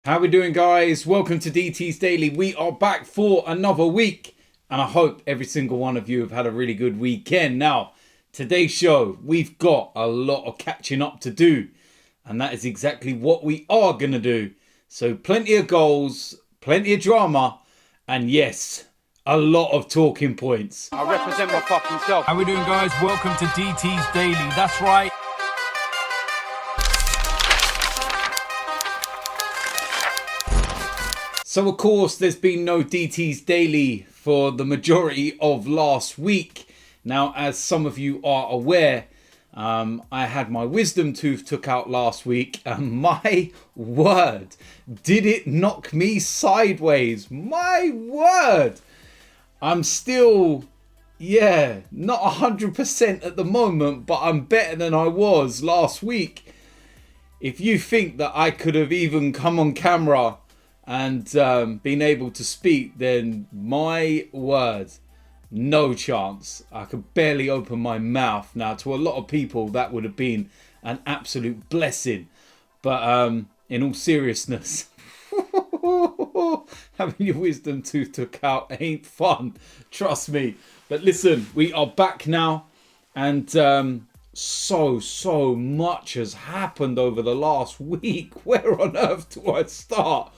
How we doing, guys? Welcome to DT's Daily. We are back for another week, and I hope every single one of you have had a really good weekend. Now, today's show, we've got a lot of catching up to do, and that is exactly what we are going to do. So plenty of goals, plenty of drama, and yes, a lot of talking points. I represent my fucking self. How we doing, guys? Welcome to DT's Daily. That's right. So, of course, there's been no DT's Daily for the majority of last week. Now, as some of you are aware, I had my wisdom tooth took out last week. And my word, did it knock me sideways. My word. I'm still, not 100% at the moment, but I'm better than I was last week. If you think that I could have even come on camera and being able to speak, then my word, no chance. I could barely open my mouth. Now, to a lot of people, that would have been an absolute blessing. But in all seriousness, having your wisdom tooth took out ain't fun. Trust me. But listen, we are back now. And so much has happened over the last week. Where on earth do I start?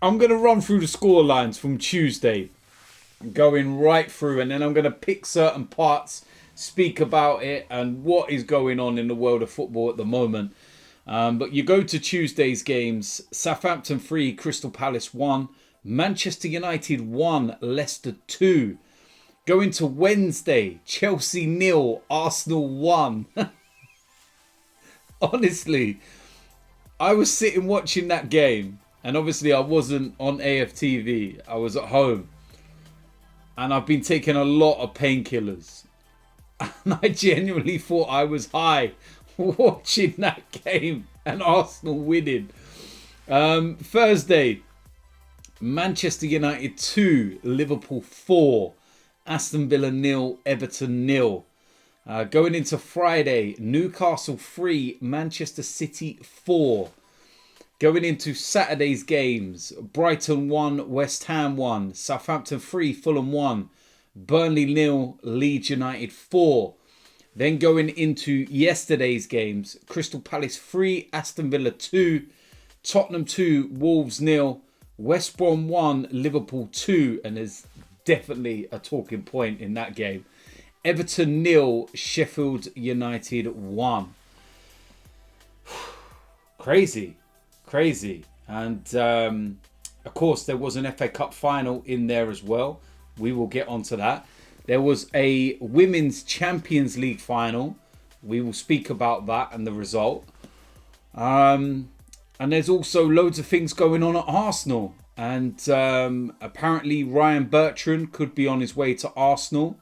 I'm going to run through the score lines from Tuesday, going right through, and then I'm going to pick certain parts, speak about it and what is going on in the world of football at the moment. But you go to Tuesday's games: Southampton 3, Crystal Palace 1, Manchester United 1, Leicester 2. Going to Wednesday: Chelsea 0, Arsenal 1. Honestly, I was sitting watching that game. And obviously I wasn't on AFTV. I was at home. And I've been taking a lot of painkillers. And I genuinely thought I was high watching that game and Arsenal winning. Thursday, Manchester United 2, Liverpool 4, Aston Villa 0, Everton 0. Going into Friday, Newcastle 3, Manchester City 4. Going into Saturday's games: Brighton 1, West Ham 1, Southampton 3, Fulham 1, Burnley 0, Leeds United 4. Then going into yesterday's games: Crystal Palace 3, Aston Villa 2, Tottenham 2, Wolves 0, West Brom 1, Liverpool 2. And there's definitely a talking point in that game. Everton 0, Sheffield United 1. Crazy. And of course there was an FA Cup final in there as well. We will get onto that. There was a Women's Champions League final. We will speak about that and the result. And there's also loads of things going on at Arsenal. And apparently Ryan Bertrand could be on his way to Arsenal.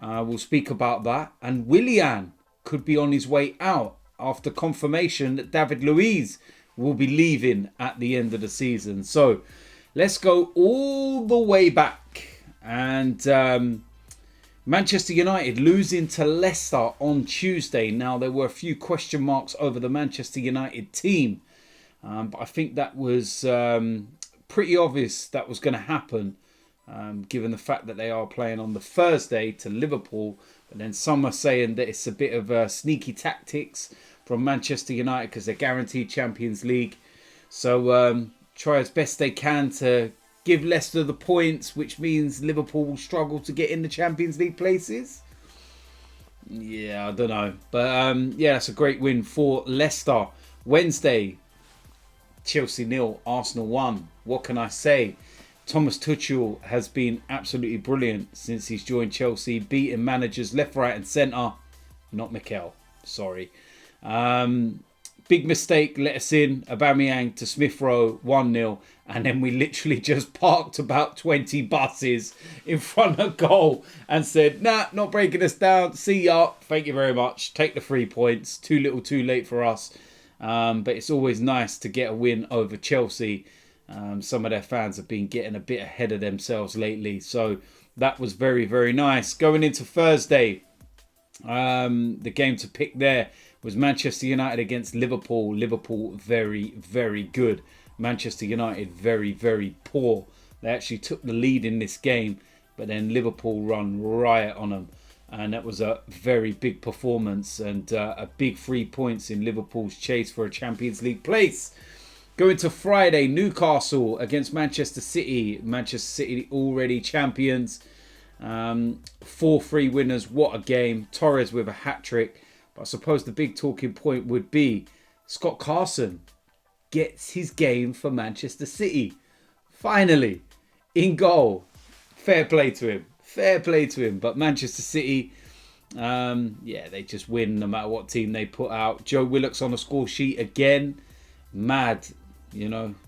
We'll speak about that. And Willian could be on his way out after confirmation that David Luiz will be leaving at the end of the season. So let's go all the way back. And Manchester United losing to Leicester on Tuesday. Now, there were a few question marks over the Manchester United team. But I think that was pretty obvious that was going to happen, given the fact that they are playing on the Thursday to Liverpool. But then some are saying that it's a bit of sneaky tactics from Manchester United because they're guaranteed Champions League. So try as best they can to give Leicester the points, which means Liverpool will struggle to get in the Champions League places. Yeah, I don't know. But that's a great win for Leicester. Wednesday, Chelsea 0, Arsenal 1. What can I say? Thomas Tuchel has been absolutely brilliant since he's joined Chelsea, beating managers left, right and centre. Not Mikel, sorry. Big mistake let us in. Aubameyang to Smith-Rowe 1-0, and then we literally just parked about 20 buses in front of goal and said, nah, not breaking us down, see ya, thank you very much, take the 3 points. Too little too late for us. But it's always nice to get a win over Chelsea. Some of their fans have been getting a bit ahead of themselves lately, so that was very, very nice. Going into Thursday, the game to pick there was Manchester United against Liverpool. Liverpool very, very good. Manchester United very, very poor. They actually took the lead in this game, but then Liverpool run riot on them. And that was a very big performance and a big 3 points in Liverpool's chase for a Champions League place. Going to Friday, Newcastle against Manchester City. Manchester City already champions. 4-3 winners. What a game. Torres with a hat-trick. But I suppose the big talking point would be Scott Carson gets his game for Manchester City. Finally, in goal. Fair play to him. Fair play to him. But Manchester City, they just win no matter what team they put out. Joe Willock's on the score sheet again. Mad,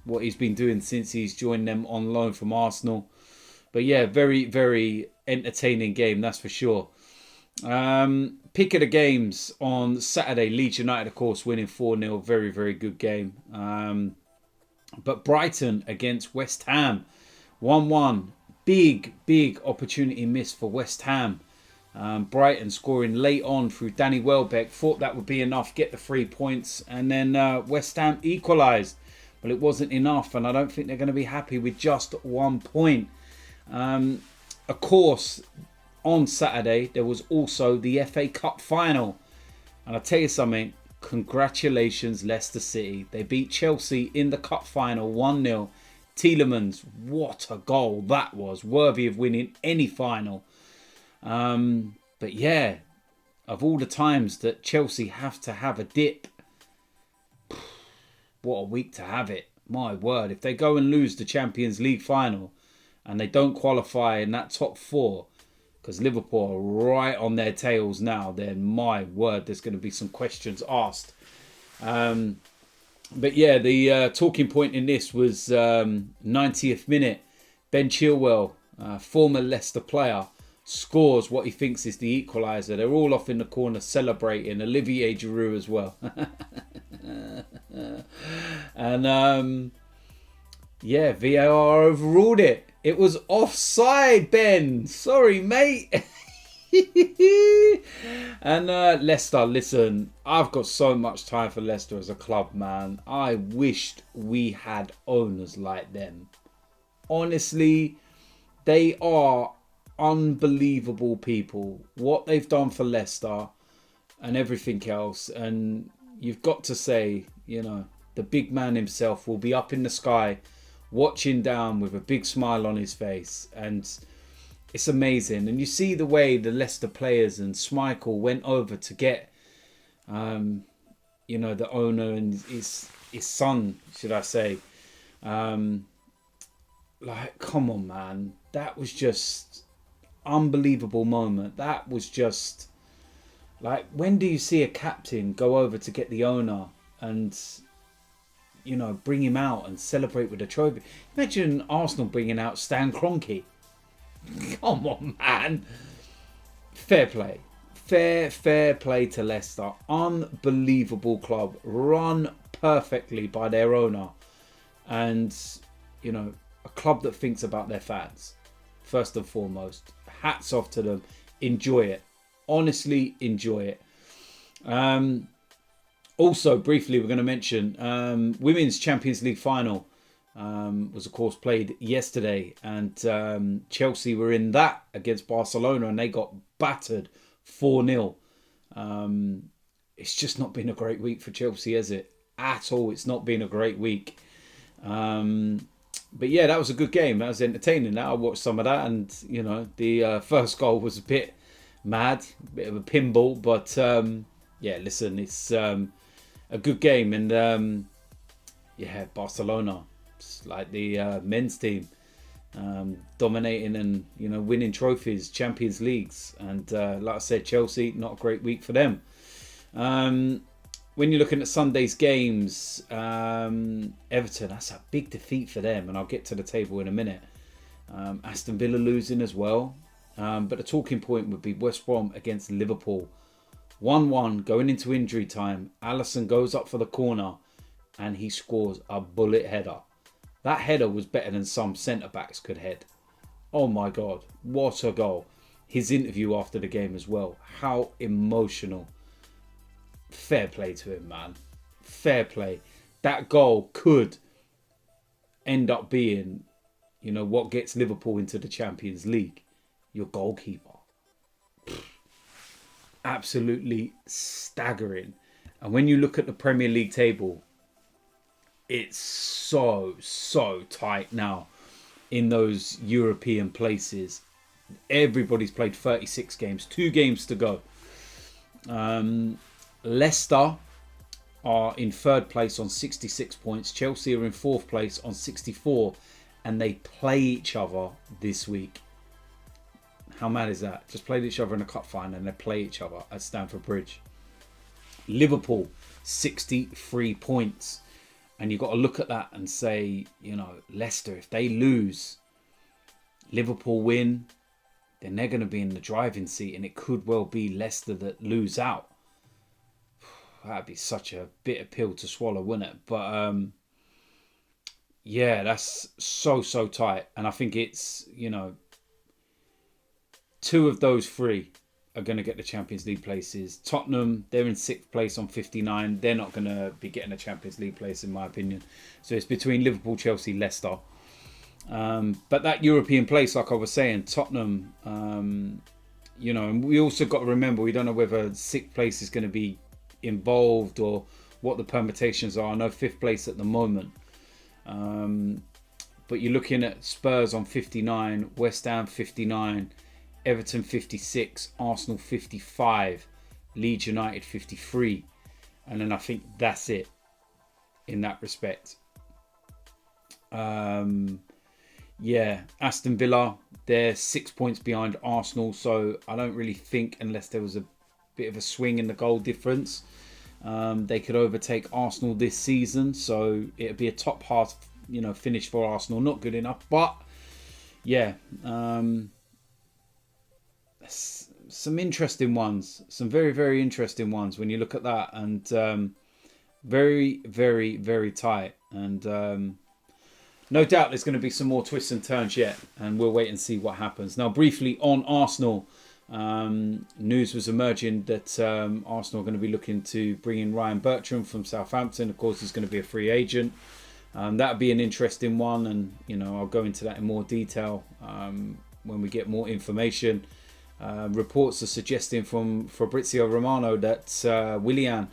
what he's been doing since he's joined them on loan from Arsenal. But yeah, very, very entertaining game, that's for sure. Pick of the games on Saturday. Leeds United, of course, winning 4-0. Very, very good game. But Brighton against West Ham, 1-1. Big, big opportunity missed for West Ham. Brighton scoring late on through Danny Welbeck. Thought that would be enough, get the 3 points. And then West Ham equalised. Well, it wasn't enough. And I don't think they're going to be happy with just 1 point. Of course, on Saturday, there was also the FA Cup final. And I'll tell you something. Congratulations, Leicester City. They beat Chelsea in the cup final 1-0. Tielemans, what a goal that was. Worthy of winning any final. But yeah, of all the times that Chelsea have to have a dip, what a week to have it. My word, if they go and lose the Champions League final and they don't qualify in that top 4, because Liverpool are right on their tails now, then my word, there's going to be some questions asked. But yeah, the talking point in this was 90th minute. Ben Chilwell, former Leicester player, scores what he thinks is the equaliser. They're all off in the corner celebrating. Olivier Giroud as well. And VAR overruled it. It was offside, Ben. Sorry, mate. And Leicester, listen, I've got so much time for Leicester as a club, man. I wished we had owners like them. Honestly, they are unbelievable people. What they've done for Leicester and everything else. And you've got to say, the big man himself will be up in the sky watching down with a big smile on his face. And it's amazing. And you see the way the Leicester players and Schmeichel went over to get, the owner and his son, should I say. Come on, man. That was just unbelievable moment. That was just when do you see a captain go over to get the owner and, bring him out and celebrate with a trophy? Imagine Arsenal bringing out Stan Kroenke. Come on, man. Fair play. Fair play to Leicester. Unbelievable club. Run perfectly by their owner. And, a club that thinks about their fans. First and foremost. Hats off to them. Enjoy it. Honestly, enjoy it. Also, briefly, we're going to mention Women's Champions League final. Was of course played yesterday, and Chelsea were in that against Barcelona and they got battered 4-0. It's just not been a great week for Chelsea, has it? At all. It's not been a great week. But yeah, that was a good game. That was entertaining. I watched some of that, and the first goal was a bit mad, a bit of a pinball, but listen, it's a good game. And Barcelona, like the men's team, dominating and winning trophies, Champions Leagues, and like I said, Chelsea, not a great week for them. When you're looking at Sunday's games, Everton, that's a big defeat for them, and I'll get to the table in a minute. Aston Villa losing as well, but the talking point would be West Brom against Liverpool. 1-1 going into injury time. Alisson goes up for the corner and he scores a bullet header. That header was better than some centre-backs could head. Oh my God, what a goal. His interview after the game as well. How emotional. Fair play to him, man. Fair play. That goal could end up being, you know, what gets Liverpool into the Champions League? Your goalkeeper. Absolutely staggering. And when you look at the Premier League table, it's so tight now in those European places. Everybody's played 36 games, 2 games to go. Leicester are in 3rd place on 66 points. Chelsea are in 4th place on 64. And they play each other this week. How mad is that? Just played each other in a cup final and they play each other at Stamford Bridge. Liverpool, 63 points. And you've got to look at that and say, you know, Leicester, if they lose, Liverpool win, then they're going to be in the driving seat. And it could well be Leicester that lose out. That'd be such a bitter pill to swallow, wouldn't it? But yeah, that's so tight. And I think it's, you know, 2 of those 3 are going to get the Champions League places. Tottenham, they're in 6th place on 59. They're not going to be getting a Champions League place, in my opinion. So it's between Liverpool, Chelsea, Leicester. But that European place, like I was saying, Tottenham, you know, and we also got to remember, we don't know whether 6th place is going to be involved or what the permutations are. I know 5th place at the moment. But you're looking at Spurs on 59, West Ham 59, Everton 56, Arsenal 55, Leeds United 53. And then I think that's it in that respect. Yeah, Aston Villa, they're 6 points behind Arsenal. So I don't really think, unless there was a bit of a swing in the goal difference, they could overtake Arsenal this season. So it'd be a top half, you know, finish for Arsenal. Not good enough, but yeah, some interesting ones, some very interesting ones when you look at that, and very tight, and no doubt there's going to be some more twists and turns yet, and we'll wait and see what happens. Now, briefly on Arsenal, news was emerging that Arsenal are going to be looking to bring in Ryan Bertrand from Southampton. Of course, he's going to be a free agent. That would be an interesting one, and you know, I'll go into that in more detail when we get more information. Reports are suggesting from Fabrizio Romano that Willian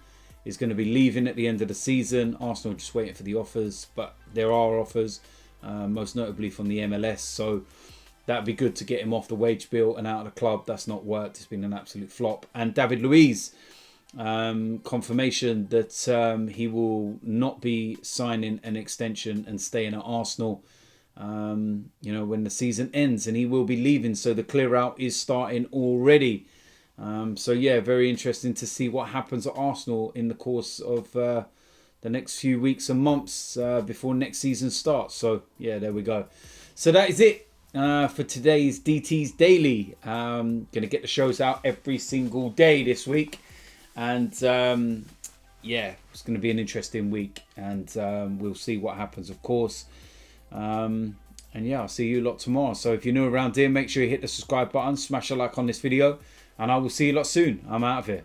is going to be leaving at the end of the season. Arsenal are just waiting for the offers, but there are offers, most notably from the MLS. So that'd be good to get him off the wage bill and out of the club. That's not worked. It's been an absolute flop. And David Luiz, confirmation that he will not be signing an extension and staying at Arsenal, you know, when the season ends, and he will be leaving. So the clear out is starting already. So yeah, very interesting to see what happens at Arsenal in the course of the next few weeks and months before next season starts. So yeah, there we go. So that is it for today's DT's Daily. Gonna get the shows out every single day this week, and yeah, it's going to be an interesting week, and we'll see what happens, of course. And yeah, I'll see you lot tomorrow. So if you're new around here, make sure you hit the subscribe button, smash a like on this video, and I will see you lot soon. I'm out of here.